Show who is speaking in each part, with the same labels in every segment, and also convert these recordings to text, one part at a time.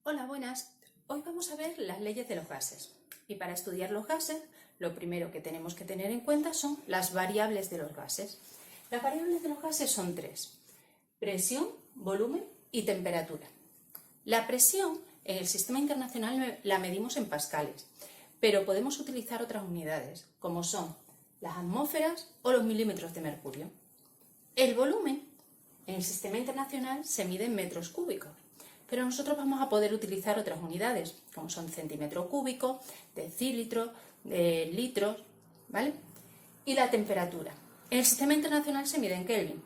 Speaker 1: Hola, buenas. Hoy vamos a ver las leyes de los gases. Y para estudiar los gases, lo primero que tenemos que tener en cuenta son las variables de los gases. Las variables de los gases son tres: presión, volumen y temperatura. La presión en el sistema internacional la medimos en pascales, pero podemos utilizar otras unidades, como son las atmósferas o los milímetros de mercurio. El volumen en el sistema internacional se mide en metros cúbicos, pero nosotros vamos a poder utilizar otras unidades, como son centímetro cúbico, decilitro, litros, ¿vale? Y la temperatura. En el sistema internacional se mide en Kelvin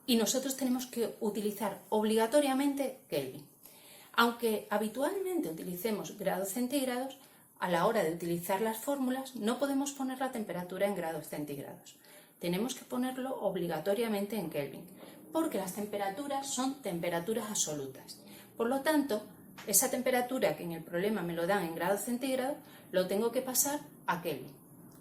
Speaker 1: y nosotros tenemos que utilizar obligatoriamente Kelvin. Aunque habitualmente utilicemos grados centígrados, a la hora de utilizar las fórmulas no podemos poner la temperatura en grados centígrados. Tenemos que ponerlo obligatoriamente en Kelvin, porque las temperaturas son temperaturas absolutas. Por lo tanto, esa temperatura que en el problema me lo dan en grados centígrados, lo tengo que pasar a Kelvin.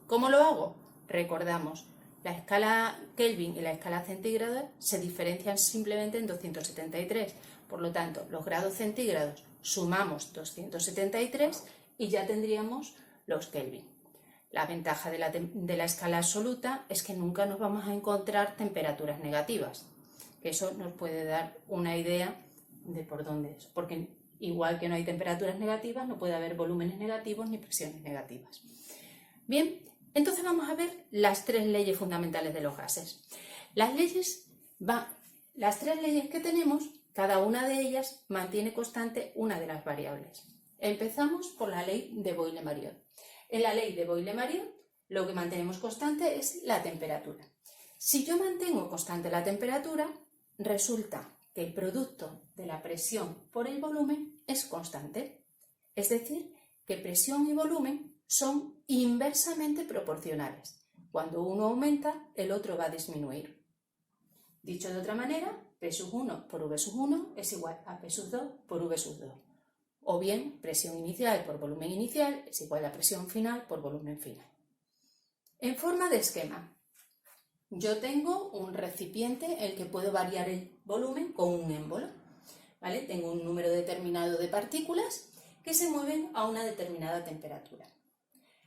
Speaker 1: ¿Cómo lo hago? Recordamos, la escala Kelvin y la escala centígrados se diferencian simplemente en 273. Por lo tanto, los grados centígrados sumamos 273 y ya tendríamos los Kelvin. La ventaja de la escala absoluta es que nunca nos vamos a encontrar temperaturas negativas, que eso nos puede dar una idea de por dónde es, porque igual que no hay temperaturas negativas, no puede haber volúmenes negativos ni presiones negativas. Bien, entonces vamos a ver las tres leyes fundamentales de los gases. Las tres leyes que tenemos, cada una de ellas mantiene constante una de las variables. Empezamos por la ley de Boyle-Mariot. En la ley de Boyle-Mariot, lo que mantenemos constante es la temperatura. Si yo mantengo constante la temperatura, resulta que el producto de la presión por el volumen es constante. Es decir, que presión y volumen son inversamente proporcionales. Cuando uno aumenta, el otro va a disminuir. Dicho de otra manera, P sub 1 por V sub 1 es igual a P sub 2 por V sub 2. O bien, presión inicial por volumen inicial es igual a presión final por volumen final. En forma de esquema, yo tengo un recipiente en el que puedo variar el volumen con un émbolo, ¿vale? Tengo un número determinado de partículas que se mueven a una determinada temperatura.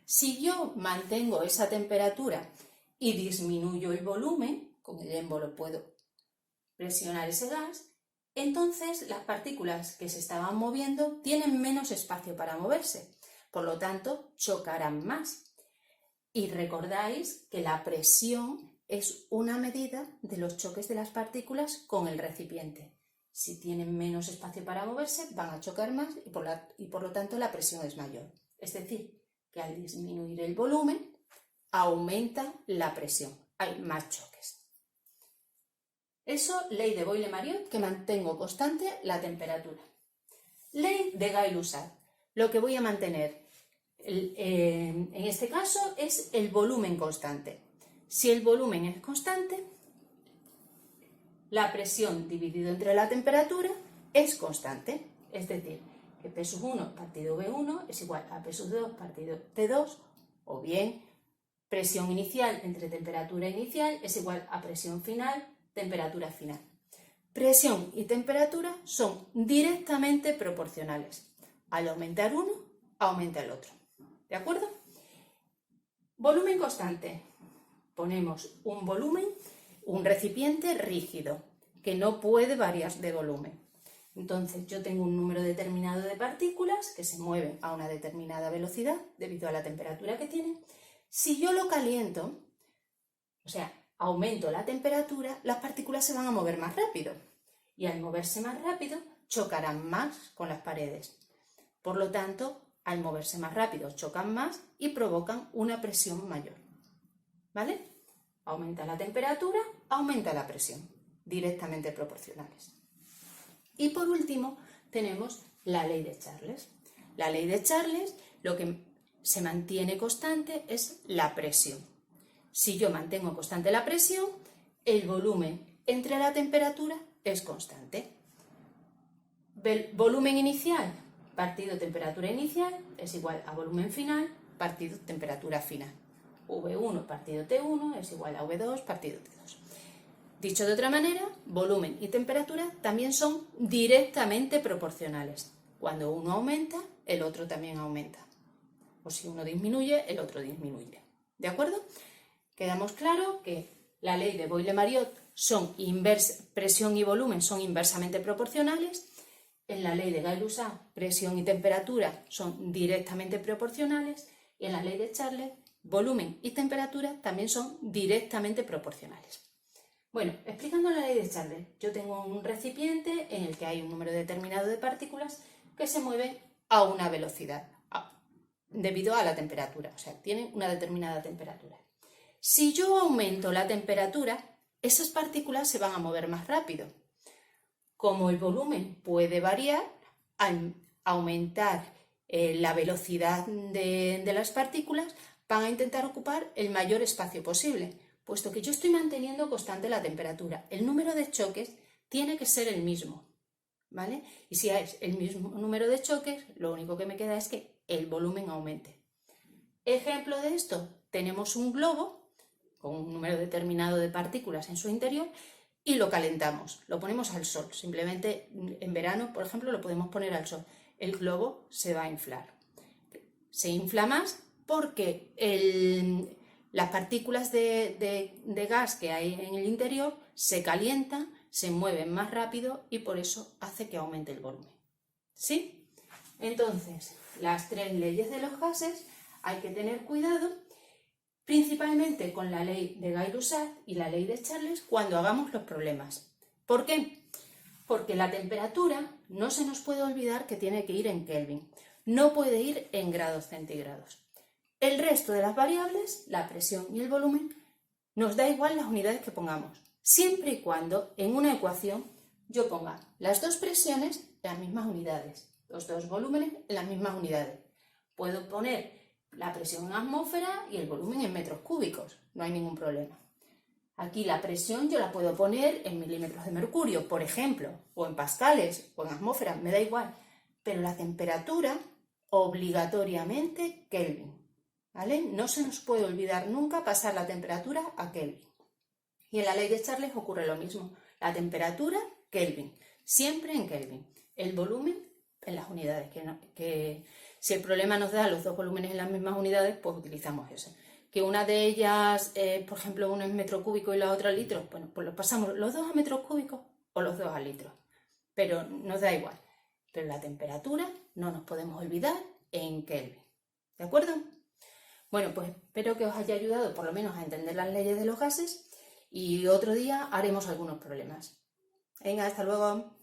Speaker 1: Si yo mantengo esa temperatura y disminuyo el volumen, con el émbolo puedo presionar ese gas, entonces las partículas que se estaban moviendo tienen menos espacio para moverse, por lo tanto chocarán más. Y recordáis que la presión es una medida de los choques de las partículas con el recipiente. Si tienen menos espacio para moverse, van a chocar más y por lo tanto la presión es mayor. Es decir, que al disminuir el volumen, aumenta la presión, hay más choques. Eso, ley de Boyle-Mariot, que mantengo constante la temperatura. Ley de Gay-Lussac, lo que voy a mantener en este caso es el volumen constante. Si el volumen es constante, la presión dividido entre la temperatura es constante. Es decir, que P sub 1 partido V1 es igual a P sub 2 partido T2, o bien presión inicial entre temperatura inicial es igual a presión final, temperatura final. Presión y temperatura son directamente proporcionales. Al aumentar uno, aumenta el otro. ¿De acuerdo? Volumen constante. Ponemos un volumen, un recipiente rígido, que no puede variar de volumen. Entonces yo tengo un número determinado de partículas que se mueven a una determinada velocidad debido a la temperatura que tienen. Si yo lo caliento, o sea, aumento la temperatura, las partículas se van a mover más rápido. Y al moverse más rápido, chocarán más con las paredes. Por lo tanto, al moverse más rápido, chocan más y provocan una presión mayor. ¿Vale? Aumenta la temperatura, aumenta la presión, directamente proporcionales. Y por último, tenemos la ley de Charles. La ley de Charles, lo que se mantiene constante es la presión. Si yo mantengo constante la presión, el volumen entre la temperatura es constante. Volumen inicial partido temperatura inicial es igual a volumen final partido temperatura final. V1 partido T1 es igual a V2 partido T2. Dicho de otra manera, volumen y temperatura también son directamente proporcionales. Cuando uno aumenta, el otro también aumenta. O si uno disminuye, el otro disminuye. ¿De acuerdo? Quedamos claro que la ley de Boyle-Mariot presión y volumen son inversamente proporcionales. En la ley de Gay-Lussac, presión y temperatura son directamente proporcionales. Y en la ley de Charles, volumen y temperatura también son directamente proporcionales. Bueno, explicando la ley de Charles, yo tengo un recipiente en el que hay un número determinado de partículas que se mueven a una velocidad debido a la temperatura, o sea, tienen una determinada temperatura. Si yo aumento la temperatura, esas partículas se van a mover más rápido. Como el volumen puede variar, al aumentar la velocidad de las partículas, van a intentar ocupar el mayor espacio posible, puesto que yo estoy manteniendo constante la temperatura. El número de choques tiene que ser el mismo, ¿vale? Y si es el mismo número de choques, lo único que me queda es que el volumen aumente. Ejemplo de esto, tenemos un globo con un número determinado de partículas en su interior y lo calentamos, lo ponemos al sol. Simplemente en verano, por ejemplo, lo podemos poner al sol. El globo se va a inflar. Se infla más porque las partículas de gas que hay en el interior se calientan, se mueven más rápido y por eso hace que aumente el volumen. ¿Sí? Entonces, las tres leyes de los gases hay que tener cuidado, principalmente con la ley de Gay-Lussac y la ley de Charles cuando hagamos los problemas. ¿Por qué? Porque la temperatura no se nos puede olvidar que tiene que ir en Kelvin, no puede ir en grados centígrados. El resto de las variables, la presión y el volumen, nos da igual las unidades que pongamos, siempre y cuando en una ecuación yo ponga las dos presiones en las mismas unidades, los dos volúmenes en las mismas unidades. Puedo poner la presión en atmósfera y el volumen en metros cúbicos, no hay ningún problema. Aquí la presión yo la puedo poner en milímetros de mercurio, por ejemplo, o en pascales, o en atmósfera, me da igual. Pero la temperatura, obligatoriamente Kelvin, ¿vale? No se nos puede olvidar nunca pasar la temperatura a Kelvin. Y en la ley de Charles ocurre lo mismo. La temperatura, Kelvin, siempre en Kelvin. El volumen en las unidades, que si el problema nos da los dos volúmenes en las mismas unidades, pues utilizamos eso. Que una de ellas, por ejemplo, uno es metro cúbico y la otra litro, bueno, pues lo pasamos los dos a metros cúbicos o los dos a litros, pero nos da igual. Pero la temperatura no nos podemos olvidar en Kelvin, ¿de acuerdo? Bueno, pues espero que os haya ayudado por lo menos a entender las leyes de los gases y otro día haremos algunos problemas. Venga, hasta luego.